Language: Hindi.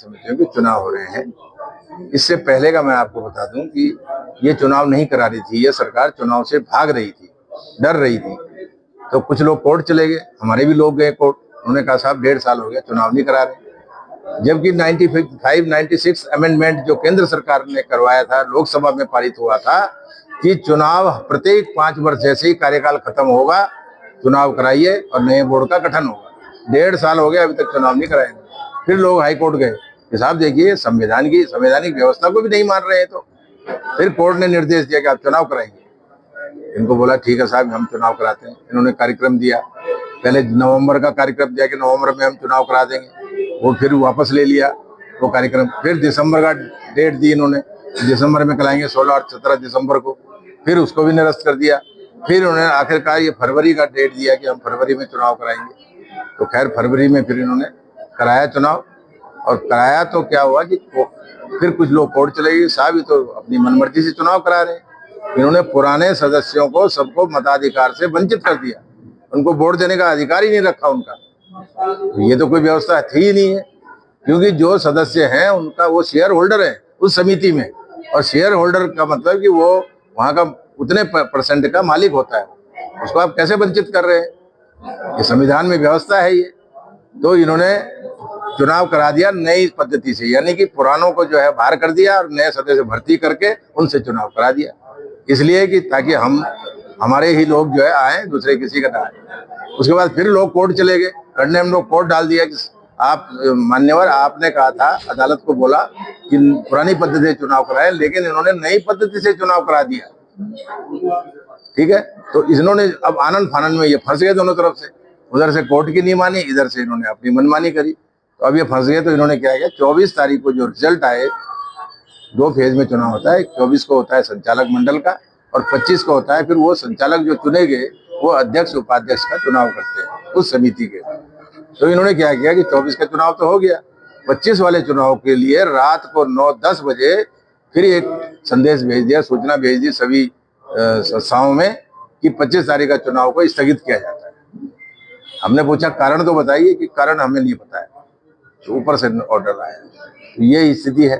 समितियों के चुनाव हो रहे हैं। इससे पहले का मैं आपको बता दूं कि ये चुनाव नहीं करा रही थी, ये सरकार चुनाव से भाग रही थी, डर रही थी। तो कुछ लोग कोर्ट चले गए, हमारे भी लोग गए कोर्ट। उन्होंने कहा साहब 1.5 साल हो गया चुनाव नहीं करा रहे, जबकि 96 अमेंडमेंट जो केंद्र सरकार ने करवाया था, लोकसभा में पारित हुआ था कि चुनाव प्रत्येक 5 वर्ष जैसे ही कार्यकाल खत्म होगा चुनाव कराइए और नए बोर्ड का गठन होगा। 1.5 साल हो गया, अभी तक चुनाव नहीं कराए। फिर लोग हाई कोर्ट गए कि साहब देखिए संवैधानिक व्यवस्था को भी नहीं मान रहे हैं। तो फिर कोर्ट ने निर्देश दिया कि आप चुनाव कराएंगे। इनको बोला ठीक है साहब हम चुनाव कराते हैं। इन्होंने कार्यक्रम दिया, पहले नवंबर का कार्यक्रम दिया कि नवंबर में हम चुनाव करा देंगे, वो फिर वापस ले लिया वो कार्यक्रम। फिर दिसंबर का डेट दी इन्होंने, दिसंबर में कराएंगे 16 और 17 दिसंबर को, फिर उसको भी निरस्त कर दिया। फिर उन्होंने आखिरकार ये फरवरी का डेट दिया कि हम फरवरी में चुनाव कराएंगे। तो खैर फरवरी में फिर इन्होंने कराया चुनाव। और कराया तो क्या हुआ कि फिर कुछ लोग कोर्ट चले गए, साहब ये तो अपनी मनमर्जी से चुनाव करा रहे हैं। इन्होंने पुराने सदस्यों को सबको मताधिकार से वंचित कर दिया, उनको वोट देने का अधिकार ही नहीं रखा उनका। तो ये तो कोई व्यवस्था थी ही नहीं है, क्योंकि जो सदस्य हैं उनका वो शेयर होल्डर है उस समिति में, और शेयर होल्डर का मतलब कि वो वहां का उतने % का मालिक होता है, उसको आप कैसे वंचित कर रहे हैं? ये संविधान में व्यवस्था है ये। तो इन्होंने चुनाव करा दिया नई पद्धति से, यानी कि पुरानों को जो है बाहर कर दिया और नए सदस्य भर्ती करके उनसे चुनाव करा दिया, इसलिए कि ताकि हमारे ही लोग जो है आए, दूसरे किसी का ना आए। उसके बाद फिर लोग कोर्ट चले गए, करने हम लोग कोर्ट डाल दिया कि आप मान्यवर आपने कहा था, अदालत को बोला कि पुरानी पद्धति से चुनाव कराए, लेकिन इन्होंने नई पद्धति से चुनाव करा दिया। ठीक है, तो इन्होंने अब आनंद फानंद में ये फंस गए दोनों तरफ से, उधर से कोर्ट की नहीं मानी, इधर से इन्होंने अपनी मनमानी करी। तो अब ये फंस गए। तो इन्होंने क्या किया, 24 तारीख को जो रिजल्ट आए, 2 फेज में चुनाव होता है, 24 को होता है संचालक मंडल का और 25 को होता है फिर वो संचालक जो चुने गए वो अध्यक्ष उपाध्यक्ष का चुनाव करते हैं उस समिति के। तो इन्होंने क्या किया कि 24 का चुनाव तो हो गया, 25 वाले चुनाव के लिए रात को 9-10 बजे फिर एक संदेश भेज दिया, सूचना भेज दी सभी संस्थाओं में कि 25 तारीख का चुनाव को स्थगित किया जाता है। हमने पूछा कारण तो बताइए, कि कारण हमें नहीं पता है, तो ऊपर से ऑर्डर आया। तो ये स्थिति है।